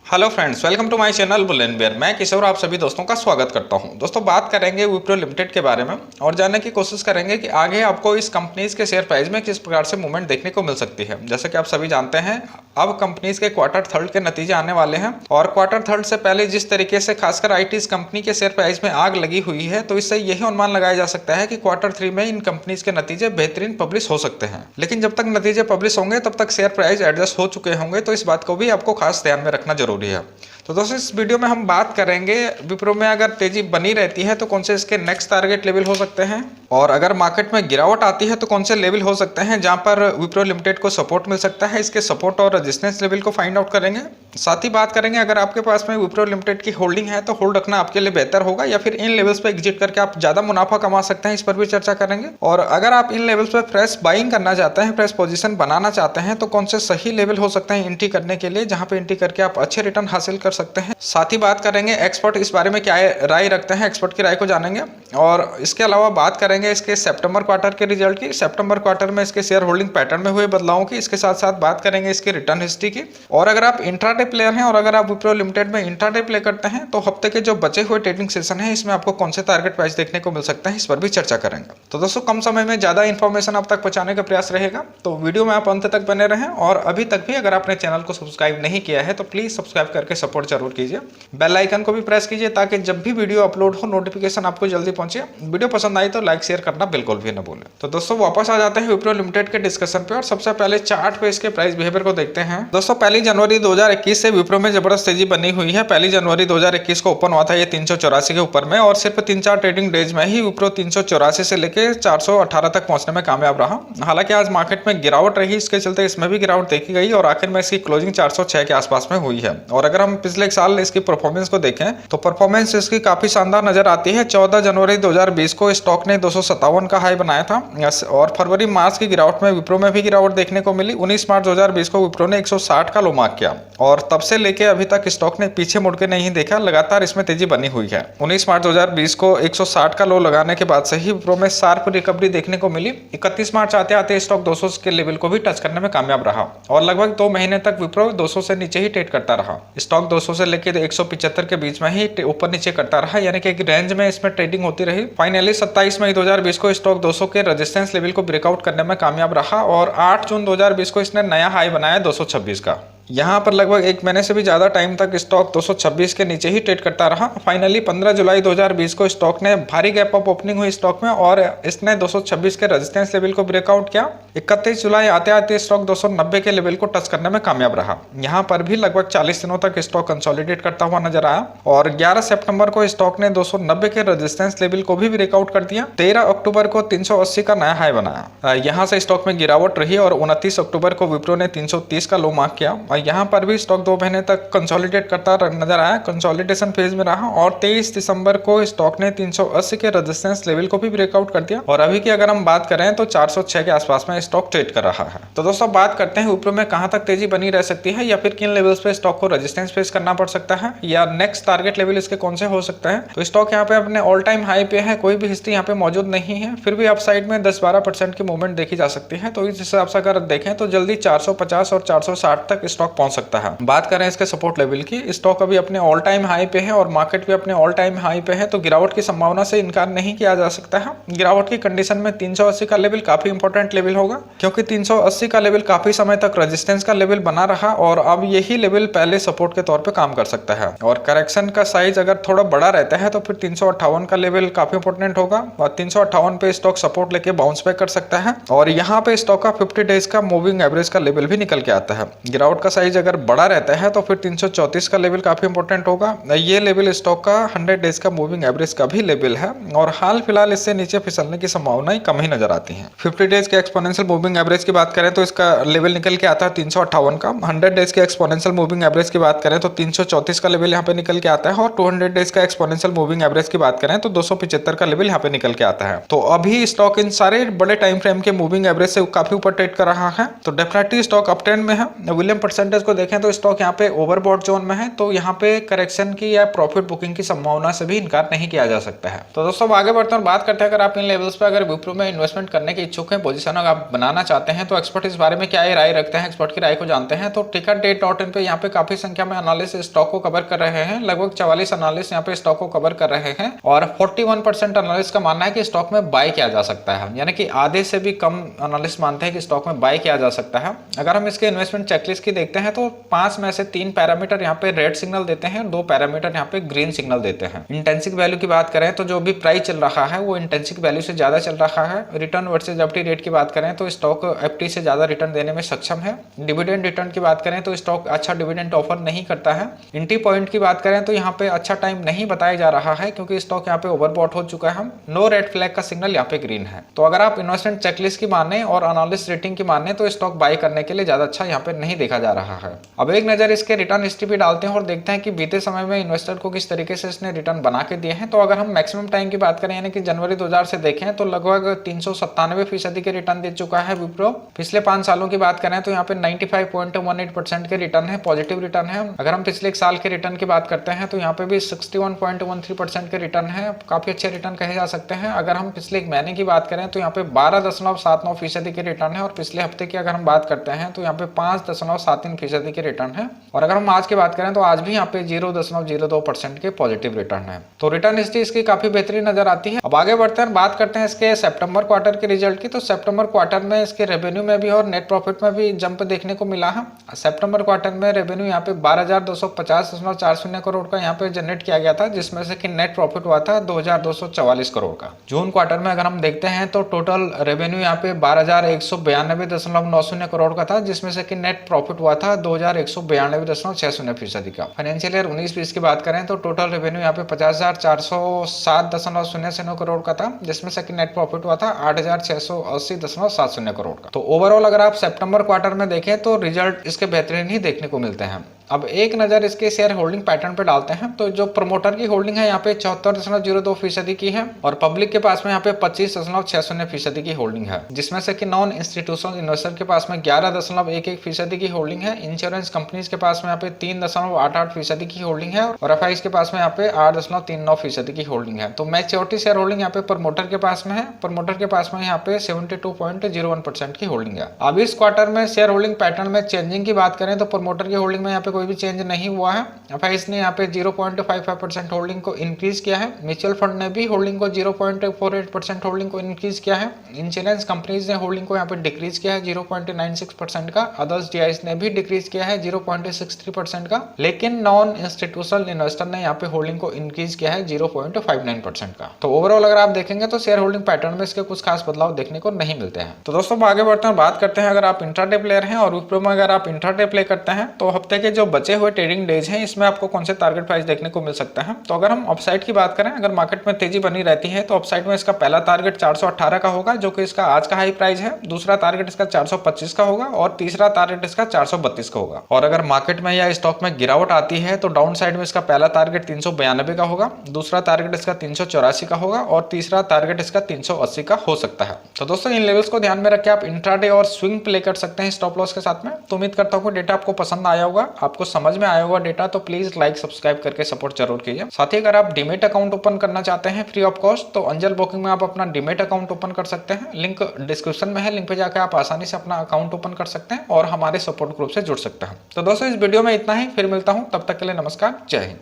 Hello friends, welcome to my channel बुलेन बेयर। मैं किशोर आप सभी दोस्तों का स्वागत करता हूं। दोस्तों, बात करेंगे विप्रो लिमिटेड के बारे में और जानने की कोशिश करेंगे कि आगे आपको इस कंपनीज के शेयर प्राइस में किस प्रकार से मूवमेंट देखने को मिल सकती है। जैसे कि आप सभी जानते हैं, अब कंपनीज के क्वार्टर थर्ड के नतीजे आने वाले हैं और क्वार्टर थर्ड से पहले जिस तरीके से खासकर आईटी कंपनी के शेयर प्राइस में आग लगी हुई है, तो इससे यही अनुमान लगाया जा सकता है कि क्वार्टर थ्री में इन कंपनीज के नतीजे बेहतरीन पब्लिश हो सकते हैं। लेकिन जब तक नतीजे पब्लिश होंगे तब तक शेयर प्राइस एडजस्ट हो चुके होंगे, तो इस बात को भी आपको खास ध्यान में रखना जरूरी है। तो दोस्तों, इस वीडियो में हम बात करेंगे विप्रो में अगर तेजी बनी रहती है तो कौन से इसके नेक्स्ट टारगेट लेवल हो सकते हैं, और अगर मार्केट में गिरावट आती है तो कौन से लेवल हो सकते हैं जहां पर विप्रो लिमिटेड को सपोर्ट मिल सकता है। इसके सपोर्ट और रेजिस्टेंस लेवल को फाइंड आउट करेंगे। साथ ही बात करेंगे, अगर आपके पास में विप्रो लिमिटेड की होल्डिंग है तो होल्ड रखना आपके लिए बेहतर होगा या फिर इन लेवल्स पे एग्जिट करके आप ज्यादा मुनाफा कमा सकते हैं, इस पर भी चर्चा करेंगे। और अगर आप इन लेवल्स पे फ्रेश बाइंग करना चाहते हैं, फ्रेश पोजीशन बनाना चाहते हैं, तो कौन से सही लेवल हो सकते हैं एंट्री करने के लिए, जहां पे एंट्री करके आप अच्छे रिटर्न हासिल कर सकते हैं। साथ ही बात करेंगे एक्सपर्ट इस बारे में क्या राय रखते हैं, एक्सपर्ट की राय को जानेंगे। और इसके अलावा बात करेंगे इसके सितंबर क्वार्टर के रिजल्ट की, सितंबर क्वार्टर में इसके शेयर होल्डिंग पैटर्न में हुए बदलावों की। इसके साथ साथ बात करेंगे इसकी रिटर्न हिस्ट्री की। और अगर आप इंट्राडे प्लेयर हैं और अगर आप विप्रो लिमिटेड में इंट्राडे प्ले करते हैं तो हफ्ते के जो बचे हुए ट्रेडिंग सेशन है इसमें आपको कौन से टारगेट प्राइस देखने को मिल सकता है, इस पर भी चर्चा करेंगे। तो दोस्तों, कम समय में ज्यादा इंफॉर्मेशन आप तक पहुंचाने का प्रयास रहेगा, तो वीडियो में आप अंत तक बने रहें। और अभी तक भी अगर आपने चैनल को सब्सक्राइब नहीं किया है तो प्लीज सब्सक्राइब करके सपोर्ट जरूर कीजिए। बेल आइकन को भी प्रेस कीजिए ताकि जब भी वीडियो अपलोड हो नोटिफिकेशन आपको जल्दी पहुंचे। वीडियो पसंद आई तो लाइक शेयर करना बिल्कुल भी न भूलें। तो दोस्तों, वापस आ जाते हैं विप्रो लिमिटेड के डिस्कशन पे और सबसे पहले चार्ट पे इसके प्राइस बिहेवियर को देखते हैं। दोस्तों, 1 जनवरी 2021 से विप्रो में जबरदस्त तेजी बनी हुई है। 1 जनवरी 2021 को ओपन हुआ था ये 384 के ऊपर में और सिर्फ 3-4 ट्रेडिंग डेज में ही विप्रो 384 से लेकर 418 तक पहुंचने में कामयाब रहा। हालांकि आज मार्केट में गिरावट रही, इसके चलते इसमें भी गिरावट देखी गई और आखिर में इसकी क्लोजिंग 406 के आसपास में हुई है। और अगर हम पिछले साल इसकी परफॉर्मेंस को देखें तो परफॉर्मेंस इसकी काफी शानदार नजर आती है। 14 जनवरी 2020 को स्टॉक ने 257 का हाई बनाया था और फरवरी मार्च की गिरावट में विप्रो में भी गिरावट देखने को मिली। 19 मार्च 2020 को विप्रो ने 160 का लो मार्क किया और तब से लेके अभी तक स्टॉक ने पीछे मुड़ के नहीं देखा, लगातार इसमें तेजी बनी हुई है। 19 मार्च 2020 को 160 का लो लगाने के बाद से ही विप्रो में शार्प रिकवरी देखने को मिली। 31 मार्च आते आते स्टॉक 200 के लेवल को भी टच करने में कामयाब रहा और लगभग 2 महीने तक विप्रो 200 से नीचे ही ट्रेड करता रहा। स्टॉक 200 से लेकर 175 के बीच में ही ऊपर नीचे करता रहा, यानी कि एक रेंज में इसमें ट्रेडिंग होती रही। फाइनली 27 मई 2020 को स्टॉक 200 के रेजिस्टेंस लेवल को ब्रेकआउट करने में कामयाब रहा और 8 जून 2020 को इसने नया हाई बनाया 226 का। यहाँ पर लगभग 1 महीने से भी ज्यादा टाइम तक स्टॉक 226 के नीचे ही ट्रेड करता रहा। फाइनली 15 जुलाई 2020 को स्टॉक ने भारी गैप अप ओपनिंग हुई स्टॉक में और इसने 226 के रेजिस्टेंस लेवल को ब्रेकआउट किया। 31 जुलाई आते आते स्टॉक 290 के लेवल को टच करने में कामयाब रहा। यहाँ पर भी लगभग 40 दिनों तक स्टॉक कंसोलिडेट करता हुआ नजर आया और 11 सितंबर को स्टॉक ने 290 के रेजिस्टेंस लेवल को भी ब्रेकआउट कर दिया। 13 अक्टूबर को 380 का नया हाई बनाया। यहाँ से स्टॉक में गिरावट रही और 29 अक्टूबर को विप्रो ने 330 का लो मार्क किया और यहाँ पर भी स्टॉक 2 महीने तक कंसोलिडेट करता नजर आया, कंसोलिडेशन फेज में रहा और 23 दिसंबर को स्टॉक ने 380 के रेजिस्टेंस लेवल को भी ब्रेकआउट कर दिया और अभी की अगर हम बात करें तो 406 के आसपास में स्टॉक ट्रेड कर रहा है। तो दोस्तों, बात करते हैं विप्रो में कहां तक तेजी बनी रह सकती है या फिर किन लेवल्स पे स्टॉक को रेजिस्टेंस फेस करना पड़ सकता है या नेक्स्ट टारगेट लेवल इसके कौन से हो सकते हैं। तो स्टॉक यहाँ पे अपने ऑल टाइम हाई पे है, कोई भी हिस्ट्री यहाँ पे मौजूद नहीं है, फिर भी अपसाइड में 10-12% की मूवमेंट देखी जा सकती है। तो इस हिसाब से अगर देखें तो जल्दी 450 और 460 तक स्टॉक पहुंच सकता है। बात करें इसके सपोर्ट लेवल की, स्टॉक अभी अपने ऑल टाइम हाई पे है और मार्केट भी अपने ऑल टाइम हाई पे है, तो गिरावट की संभावना से इनकार नहीं किया जा सकता है। गिरावट की कंडीशन में 380 का लेवल काफी इंपॉर्टेंट लेवल होगा, क्योंकि 380 का लेवल काफी समय तक रेजिस्टेंस का लेवल बना रहा और अब यही लेवल पहले सपोर्ट के तौर पे काम कर सकता है। और करेक्शन का साइज अगर थोड़ा बड़ा रहता है तो फिर 358 का लेवल काफी इंपॉर्टेंट होगा और 358 पे स्टॉक सपोर्ट लेके बाउंस बैक कर सकता है और यहाँ पे स्टॉक का 50 डेज का मूविंग एवरेज का लेवल भी निकल के आता है। गिरावट का साइज अगर बड़ा रहता है तो फिर 334 का लेवल काफी इंपॉर्टेंट होगा। ये लेवल स्टॉक का 100 डेज का मूविंग एवरेज का भी लेवल है और हाल फिलहाल इससे नीचे फिसलने की संभावनाएं कम ही नजर आती हैं। 50 डेज के एक्सपोनेंशियल मूविंग एवरेज की बात करें तो इसका लेवल निकल के आता है 358 का। 100 डेज के एक्सपोनेंशियल मूविंग एवरेज की बात करें तो 334 का लेवल यहाँ पे निकल के आता है और 200 डेज का एक्सपोनेंशियल मूविंग एवरेज की बात करें तो 275 का लेवल यहाँ पे निकल के आता है। तो अभी स्टॉक इन सारे बड़े टाइम फ्रेम के मूविंग एवरेज से काफी ऊपर ट्रेड कर रहा है, तो डेफिनेटली स्टॉक अप ट्रेंड में है। विलियम परसेंटेज को देखें तो स्टॉक यहाँ पे ओवरबॉट जोन में है, तो यहाँ पे करेक्शन की या प्रॉफिट बुकिंग की संभावना से भी इनकार नहीं किया जा सकता है। तो दोस्तों आगे बढ़ते हैं, बात करते हैं अगर आप इन लेवल्स पे अगर विप्रो में इन्वेस्टमेंट करने के इच्छुक हैं, पोजीशन अगर आप बनाना चाहते हैं तो एक्सपर्ट इस बारे में क्या राय रखते हैं, एक्सपर्ट की राय को जानते हैं। तो टिकटडेट.इन पे यहाँ पे काफी संख्या में एनालिस्ट स्टॉक को कवर कर रहे हैं, लगभग 44 एनालिस्ट यहाँ पे स्टॉक को कवर कर रहे हैं और 41% एनालिस्ट का मानना है कि स्टॉक में बाय किया जा सकता है, यानी कि आधे से भी कम एनालिस्ट मानते हैं कि स्टॉक में बाय किया जा सकता है। अगर हम इसके इन्वेस्टमेंट चेकलिस्ट की देखते हैं तो 5 में से 3 पैरामीटर यहाँ पे रेड सिग्नल देते हैं, 2 पैरामीटर यहाँ पे ग्रीन सिग्नल देते हैं। इंटेंसिक वैल्यू की बात करें तो जो भी प्राइस चल रहा है वो इंटेंसिक वैल्यू से ज्यादा चल रहा है। रिटर्न वर्सेज एफटी रेट की बात करें तो स्टॉक एफटी से ज्यादा रिटर्न देने में सक्षम है। डिविडेंड रिटर्न की बात करें तो स्टॉक अच्छा डिविडेंड ऑफर नहीं करता है। एंट्री पॉइंट की बात करें तो यहाँ पे अच्छा टाइम नहीं बताया जा रहा है क्योंकि स्टॉक यहाँ पे ओवरबॉट हो चुका है। नो रेड फ्लैग का सिग्नल यहाँ पे ग्रीन है। तो अगर आप इन्वेस्टमेंट चेकलिस्ट की माने और एनालिस्ट रेटिंग की माने तो स्टॉक बाय करने के लिए ज्यादा अच्छा यहाँ पे नहीं देखा जा रहा है। अब एक नजर इसके रिटर्न हिस्ट्री पे डालते हैं और देखते हैं कि बीते समय में इन्वेस्टर को किस तरीके से इसने रिटर्न बना के दिए हैं। तो अगर हम मैक्सिमम टाइम की बात करें यानी कि जनवरी 2000 से देखें तो लगभग 397% के रिटर्न दे चुका है विप्रो। पिछले 5 सालों की बात करें तो यहाँ पे 95.18% के रिटर्न है, पॉजिटिव रिटर्न है। अगर हम पिछले एक साल के रिटर्न की बात करते हैं तो यहाँ पे भी 61.13% के रिटर्न है, काफी अच्छे रिटर्न कहे जा सकते हैं। अगर हम पिछले एक महीने की बात करें तो यहाँ पे 12.79% के रिटर्न है और पिछले हफ्ते की अगर हम बात करते हैं तो यहाँ पे 5.73% के रिटर्न है। और अगर हम आज की बात करें तो आज भी यहाँ पे 0.02% के पॉजिटिव रिटर्न है। तो रिटर्न हिस्ट्री इसकी काफी बेहतरीन नजर आती है। अब आगे बढ़ते हैं, बात करते हैं इसके सितंबर क्वार्टर के रिजल्ट की। तो सितंबर क्वार्टर में इसके रेवेन्यू में भी और नेट प्रॉफिट में भी जंप देखने को मिला है। सितंबर क्वार्टर में रेवेन्यू यहाँ पे 12,250.40 करोड़ का यहाँ पे जनरेट किया गया था, जिसमें से कि नेट प्रॉफिट हुआ था 2,244 करोड़ का। जून क्वार्टर में अगर हम देखते हैं तो टोटल रेवेन्यू यहाँ पे 12,192.90 करोड़ का था, जिसमें से कि नेट प्रॉफिट हुआ था 2,192.60% का। फाइनेंशियल ईयर 19-20 की बात करें तो टोटल रेवेन्यू यहाँ पे 50,407.00 करोड़ का था, जिसमें से कि नेट प्रॉफिट हुआ था 8,680.70 करोड़ का। तो ओवरऑल अगर आप सितंबर क्वार्टर में देखें तो रिजल्ट इसके बेहतरीन ही देखने को मिलते हैं। अब एक नजर इसके शेयर होल्डिंग पैटर्न पे डालते हैं। तो जो प्रमोटर की होल्डिंग है यहाँ पे 74.02% की है और पब्लिक के पास में यहाँ पे 25.60% की होल्डिंग है, जिसमें से कि नॉन इंस्टीट्यूशनल इन्वेस्टर के पास में 11.11% की होल्डिंग है। इंश्योरेंस कंपनीज के पास में यहाँ पे 3.88% की होल्डिंग है और एफआईज के पास में यहाँ पे 8.39% की होल्डिंग है। तो मैच्योरिटी शेयर होल्डिंग यहाँ पे प्रमोटर के पास में है, प्रमोटर के पास में यहाँ पे 72.01% की होल्डिंग है। अब इस क्वार्टर में शेयर होल्डिंग पैटर्न में चेंजिंग की बात करें तो प्रमोटर की होल्डिंग में यहाँ पे कोई भी चेंज नहीं हुआ है। एफआईज ने यहाँ पे 0.55% होल्डिंग को इंक्रीज किया है। म्यूचुअल फंड ने भी होल्डिंग को 0.48% होल्डिंग को इंक्रीज किया है। इंश्योरेंस कंपनीज ने होल्डिंग को यहाँ पे डिक्रीज किया है 0.96% का। अदर्स डीआईज ने भी डिक्रीज किया है 0.63% का। लेकिन नॉन इंस्टीट्यूशनल इन्वेस्टर ने यहाँ पे होल्डिंग को इंक्रीज किया है 0.59% का। तो ओवरऑल अगर आप देखेंगे तो शेयर होल्डिंग पैटर्न में इसके कुछ खास बदलाव देखने को नहीं मिलते हैं। तो दोस्तों आगे बढ़ते हैं, बात करते हैं अगर आप इंट्राडे प्लेयर हैं और विप्रो में अगर आप इंट्राडे प्ले करते हैं तो हफ्ते के जो बचे हुए ट्रेडिंग डेज हैं इसमें आपको कौन से टारगेट प्राइस देखने को मिल सकता है। तो अगर हम अपसाइड की बात करें, अगर मार्केट में तेजी बनी रहती है तो अपसाइड में इसका पहला टारगेट 418 का होगा, जो कि इसका आज का हाई प्राइस है। दूसरा टारगेट इसका 425 का होगा और तीसरा टारगेट इसका 432 का होगा। और अगर मार्केट में या स्टॉक में गिरावट आती है तो डाउन साइड में इसका पहला टारगेट 392 का होगा, दूसरा टारगेट इसका 384 का होगा और तीसरा टारगेट इसका 380 का हो सकता है। तो दोस्तों इन लेवल्स को ध्यान में रख के आप इंट्राडे और स्विंग प्ले कर सकते हैं स्टॉप लॉस के साथ में। तो उम्मीद करता हूँ डेटा आपको पसंद आया होगा, आपको समझ में आया होगा डेटा। तो प्लीज लाइक सब्सक्राइब करके सपोर्ट जरूर कीजिए। साथ ही अगर आप डीमेट अकाउंट ओपन करना चाहते हैं फ्री ऑफ कॉस्ट तो अंजल ब्रोकिंग में आप अपना डीमेट अकाउंट ओपन कर सकते हैं। लिंक डिस्क्रिप्शन में है, लिंक पे जाकर आप आसानी से अपना अकाउंट ओपन कर सकते हैं और हमारे सपोर्ट ग्रुप से जुड़ सकते हैं। तो दोस्तों इस वीडियो में इतना ही, फिर मिलता हूं, तब तक के लिए नमस्कार, जय हिंद।